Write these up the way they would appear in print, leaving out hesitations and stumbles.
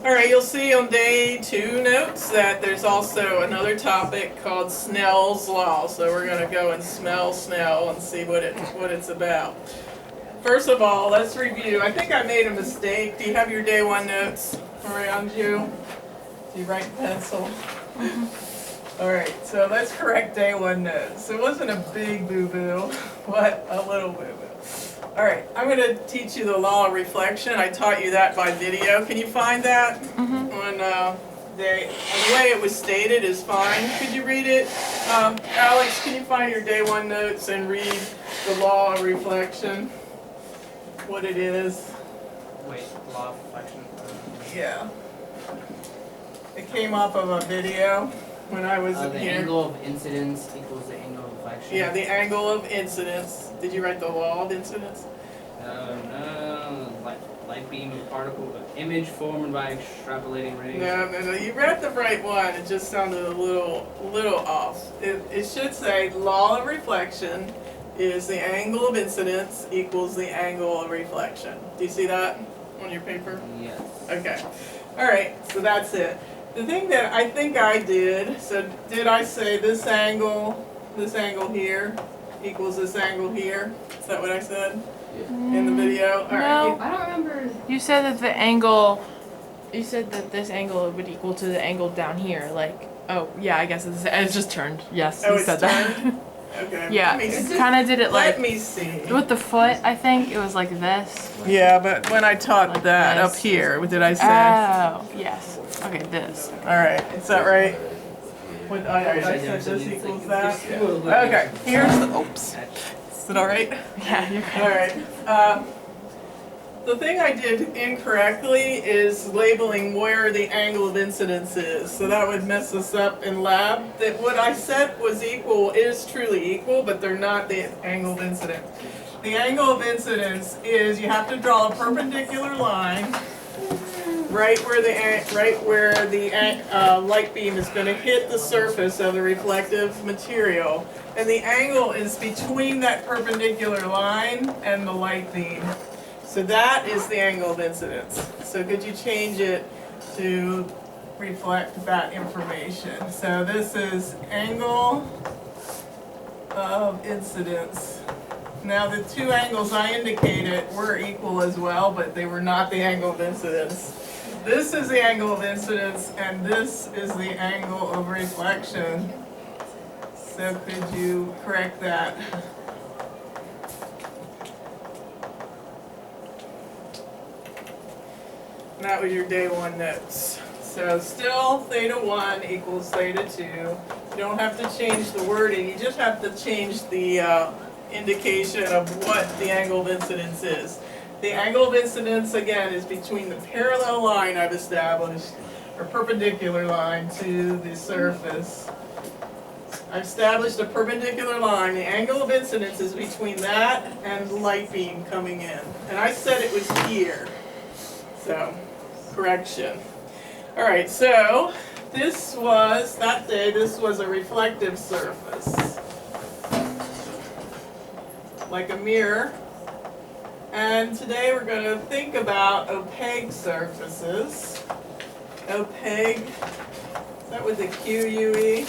All right, you'll see on day 2 notes that there's also another topic called Snell's Law. So we're going to go and smell Snell and see what it's about. First of all, let's review. I think I made a mistake. Do you have your day 1 notes around you? Do you write in pencil? All right, so let's correct day 1 notes. It wasn't a big boo-boo, but a little boo-boo. All right, I'm going to teach you the law of reflection. I taught you that by video. Can you find that? On the way it was stated is fine. Could you read it? Alex, can you find your day 1 notes and read the law of reflection? What it is? Wait, law of reflection? Yeah. It came off of a video when I was The here. angle of incidence equals the angle of reflection. Yeah, the angle of incidence. Did you write the law of incidence? No, light beam of particle, image formed by extrapolating rays. No. You read the right one. It just sounded a little off. It should say law of reflection is the angle of incidence equals the angle of reflection. Do you see that on your paper? Yes. Okay. All right. So that's it. The thing that I think I did. So did I say this angle here equals this angle here? Is that what I said in the video? All No. right. I don't remember. You said that the angle. You said that this angle would equal to the angle down here. Like, oh yeah, I guess it's just turned. Yes, Oh, you it's said that. turned? Okay. Yeah, Let me it see. kind of did it like Let me see. with the foot. I think it was like this. Yeah, but when I taught Like that this. up here, what did I say? Oh yes. Okay, this. All right, is that right? What I said this equals that. Okay, here's the. Oops. Is it all right? Yeah, you're All right. right. The thing I did incorrectly is labeling where the angle of incidence is. So that would mess us up in lab. That what I said was equal is truly equal, but they're not the angle of incidence. The angle of incidence is you have to draw a perpendicular line right where the light beam is going to hit the surface of the reflective material. And the angle is between that perpendicular line and the light beam. So that is the angle of incidence. So could you change it to reflect that information? So this is angle of incidence. Now the 2 angles I indicated were equal as well, but they were not the angle of incidence. This is the angle of incidence and this is the angle of reflection. So could you correct that? And that was your day 1 notes. So still theta 1 equals theta 2. You don't have to change the wording, you just have to change the indication of what the angle of incidence is. The angle of incidence, again, is between the parallel line I've established, or perpendicular line to the surface. I've established a perpendicular line. The angle of incidence is between that and the light beam coming in. And I said it was here. So, correction. All right, so this was, that day, this was a reflective surface. Like a mirror. And today we're going to think about opaque surfaces. Opaque, is that with the Q-U-E?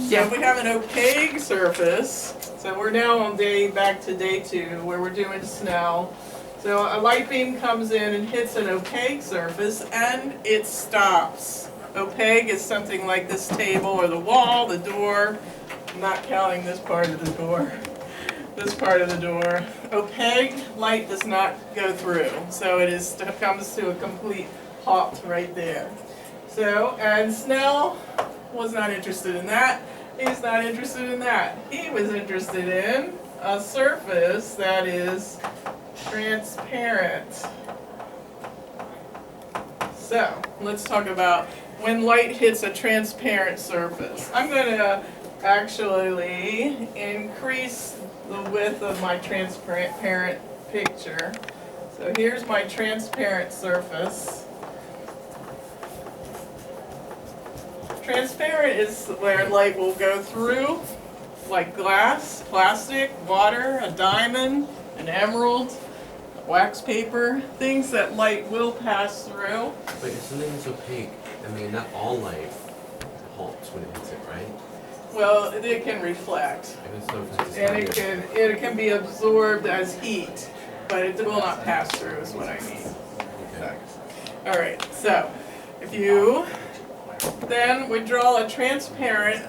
Yeah. So we have an opaque surface. So we're now on back to day 2 where we're doing Snell. So a light beam comes in and hits an opaque surface and it stops. Opaque is something like this table or the wall, the door. I'm not counting this part of the door. This part of the door. Opaque, light does not go through. So it comes to a complete halt right there. So, and Snell was not interested in that. He's not interested in that. He was interested in a surface that is transparent. So, let's talk about when light hits a transparent surface. I'm going to actually increase the width of my transparent picture. So here's my transparent surface. Transparent is where light will go through, like glass, plastic, water, a diamond, an emerald, wax paper, things that light will pass through. But if something is opaque, I mean, not all light halts when it hits it, right? Well, it can reflect, I guess no offense, and it's it can be absorbed as heat, but it will not pass through is what I mean. okay. All right, so if you then would draw a transparent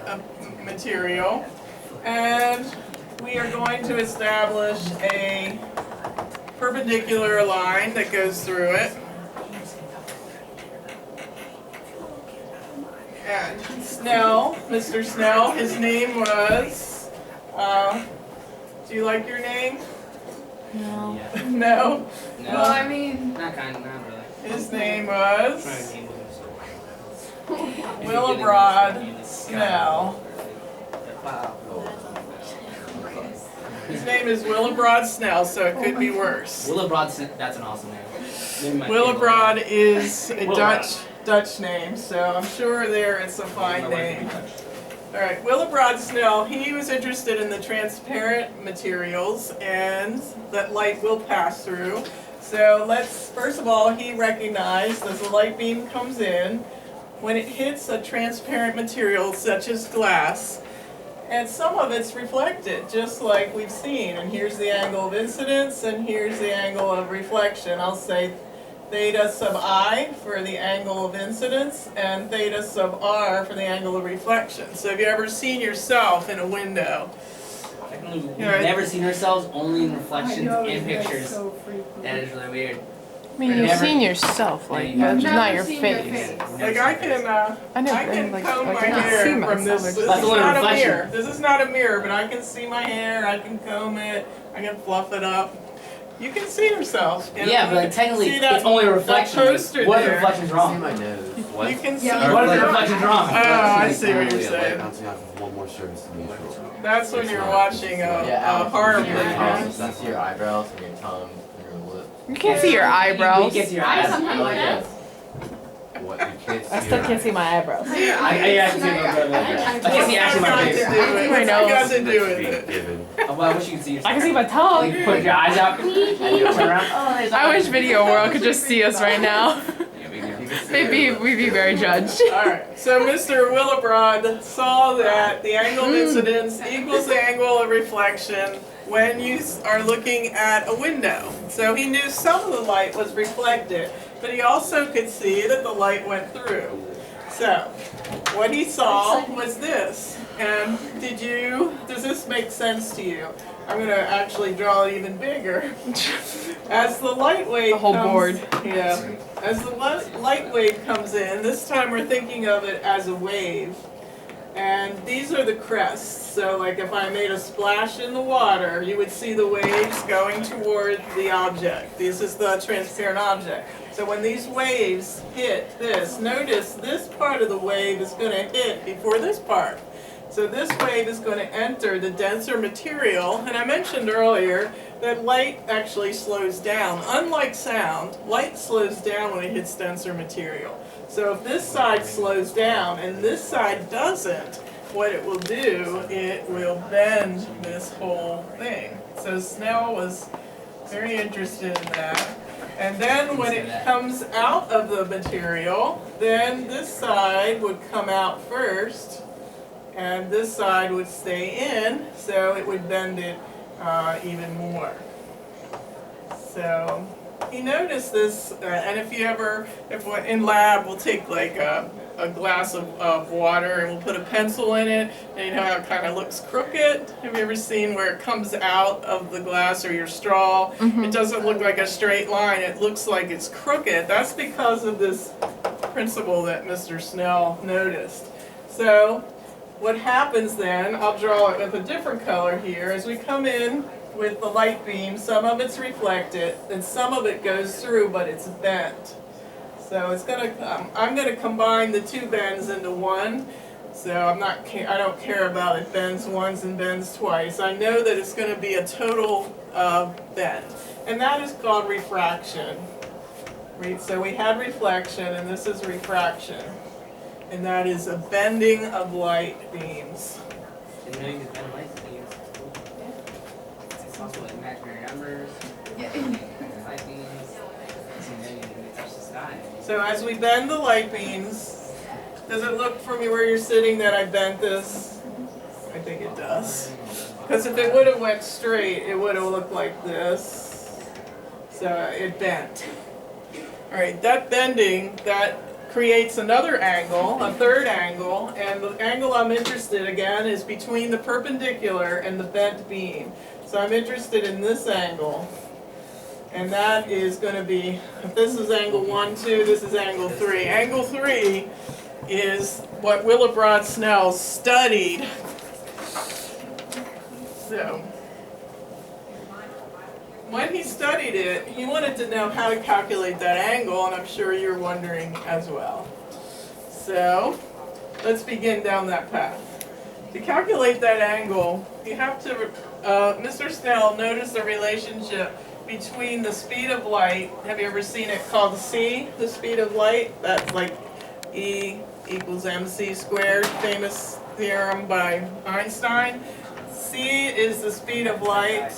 material, and we are going to establish a perpendicular line that goes through it. And Snell, Mr. Snell, his name was, do you like your name? No. No? No. Well, I mean, Not kind of, not really. His name Trying was to name them so. Willebrod Snell. Wow. His name is Willebrod Snell, so it could be worse. Willebrod, that's an awesome name. Maybe my Willebrod is a Willebrod. Dutch name, so I'm sure there it's a fine name. All right, Willebrod Snell, he was interested in the transparent materials and that light will pass through. So first of all, he recognized as the light beam comes in, when it hits a transparent material such as glass, and some of it's reflected, just like we've seen. And here's the angle of incidence, and here's the angle of reflection. I'll say theta sub I for the angle of incidence, and theta sub R for the angle of reflection. So have you ever seen yourself in a window? Technically, we've Yeah. never seen ourselves, only in reflections I know, and that's pictures. so freaky. That is really weird. I mean, you've Never- seen yourself, like, Yeah, but you've it's not never your seen your face. face. Like I can I never I can like, comb I my cannot hair see from myself. this. This That's is only not a reflection. mirror. This is not a mirror, but I can see my hair. I can comb it. I can fluff it up. You can see yourself. You know? Yeah, You but can technically, see that- it's only a reflection. That poster What if the there. reflection's See wrong? my nose. What? You can see. Yeah. What if the reflection's wrong? Oh, I see what you're Like saying. bouncing off of one more surface than usual. That's when It's you're not- watching a Alex, horror you see movie. your Yeah. eyes, you see your eyebrows and your tongue and your lip. You can't see your You eyebrows. get to your I eyes. sometimes Like like this. What? You can't see I still your can't see my eyebrows. I can see my I can see actually my face. My What's nose. that got to do That's with being it? given. Oh, well, I wish you could see yourself. I can see my tongue. You put your eyes out and you turn around. Oh, there's I eyes. wish Video World could just see us right now. Yeah, we do. Maybe we'd be very judged. Alright, so Mr. Willebrod saw that the angle of incidence equals the angle of reflection when you are looking at a window. So he knew some of the light was reflected, but he also could see that the light went through. So, what he saw was this. And does this make sense to you? I'm going to actually draw it even bigger. As the light wave The whole comes, board. Yeah. As the light wave comes in, this time we're thinking of it as a wave. And these are the crests. So like if I made a splash in the water, you would see the waves going toward the object. This is the transparent object. So when these waves hit this, notice this part of the wave is going to hit before this part. So this wave is going to enter the denser material, and I mentioned earlier that light actually slows down. Unlike sound, light slows down when it hits denser material. So if this side slows down and this side doesn't, what it will do, it will bend this whole thing. So Snell was very interested in that. And then when it comes out of the material, then this side would come out first, and this side would stay in, so it would bend it even more. So he noticed this, and if in lab we'll take like a glass of water and we'll put a pencil in it, and you know how it kind of looks crooked? Have you ever seen where it comes out of the glass or your straw? It doesn't look like a straight line, it looks like it's crooked. That's because of this principle that Mr. Snell noticed. So what happens then, I'll draw it with a different color here, as we come in with the light beam, some of it's reflected and some of it goes through, but it's bent. So it's I'm gonna combine the two bends into one. So I don't care about it bends once and bends twice. I know that it's gonna be a total bend. And that is called refraction. So we had reflection and this is refraction. And that is a bending of light beams. Didn't know you could bend light beams. It's also like imaginary numbers. Yeah. Light So as we bend the light beams, does it look from where you're sitting that I bent this? I think it does. Because if it would have went straight, it would have looked like this. So it bent. All right, that bending, that creates another angle, a third angle, and the angle I'm interested again is between the perpendicular and the bent beam. So I'm interested in this angle, and that is going to be, if this is angle 1, 2, this is angle 3. Angle 3 is what Willebrod Snell studied. So, when he studied it, he wanted to know how to calculate that angle, and I'm sure you're wondering as well. So, let's begin down that path. To calculate that angle, you have to, Mr. Snell noticed the relationship between the speed of light. Have you ever seen it called c, the speed of light? That's like E equals mc squared, famous theorem by Einstein. C is the speed of light.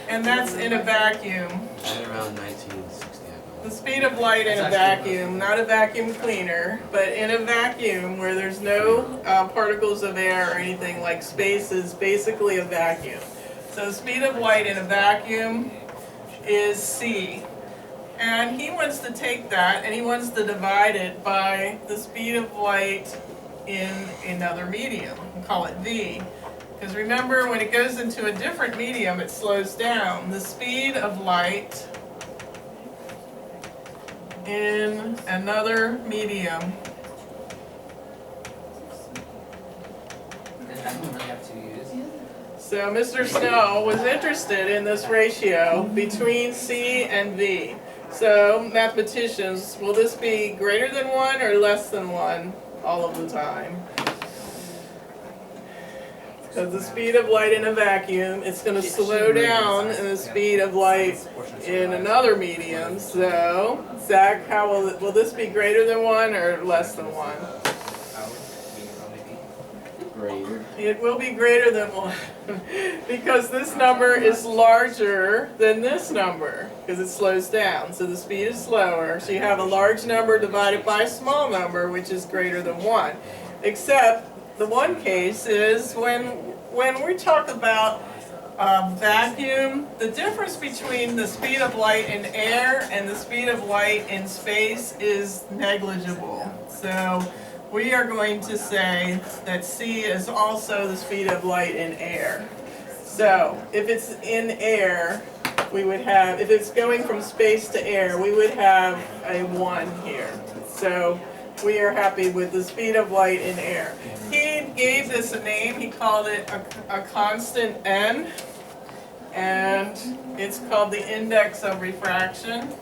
And that's in a vacuum. Right around 1960, I The believe. speed of light in a vacuum, not a vacuum cleaner, but in a vacuum where there's no particles of air or anything, like space is basically a vacuum. So the speed of light in a vacuum is c. And he wants to take that and he wants to divide it by the speed of light in another medium. We'll call it v. Because remember, when it goes into a different medium, it slows down. The speed of light in another medium And I don't really have to use. So Mr. Snell was interested in this ratio between C and V. So mathematicians, will this be greater than 1 or less than 1 all of the time? Because the speed of light in a vacuum, it's going to slow down in the speed of light in another medium. So, Zach, how will this be greater than 1 or less than 1? Greater. It will be greater than 1 because this number is larger than this number because it slows down. So the speed is slower. So you have a large number divided by a small number, which is greater than 1. Except the one case is when we talk about vacuum, the difference between the speed of light in air and the speed of light in space is negligible. So we are going to say that c is also the speed of light in air. So if it's in air, we would have, if it's going from space to air, we would have a 1 here. So we are happy with the speed of light in air. He gave this a name, he called it a constant n, and it's called the Index of Refraction,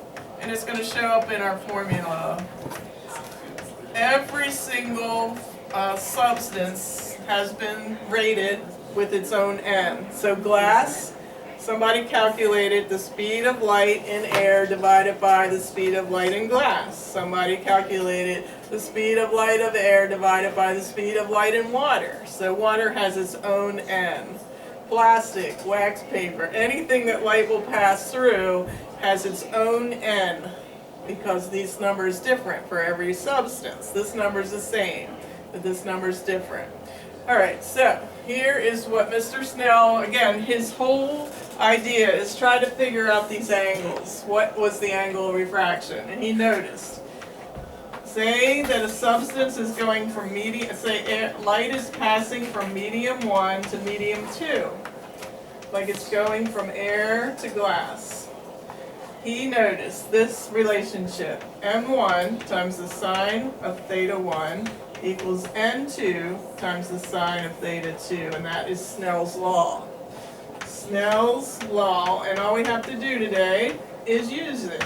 and it's going to show up in our formula. Every single substance has been rated with its own n. So glass, somebody calculated the speed of light in air divided by the speed of light in glass. Somebody calculated the speed of light of air divided by the speed of light in water. So water has its own n. Plastic, wax paper, anything that light will pass through has its own n, because these numbers different for every substance. This number is the same, but this number is different. All right, so here is what Mr. Snell, again, his whole idea is try to figure out these angles. What was the angle of refraction? And he noticed, say that a substance is going from medium, say light is passing from medium 1 to medium 2, like it's going from air to glass. He noticed this relationship, m1 times the sine of theta 1 equals n2 times the sine of theta 2, and that is Snell's law. Snell's law, and all we have to do today is use it.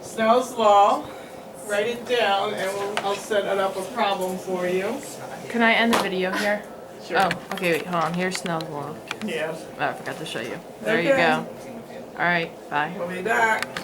Snell's law, write it down, and I'll set it up a problem for you. Can I end the video here? Sure. Oh, okay, wait, hold on. Here's Snell's law. Yeah. Oh, I forgot to show you. There you Okay. go. All right, bye. We'll be back.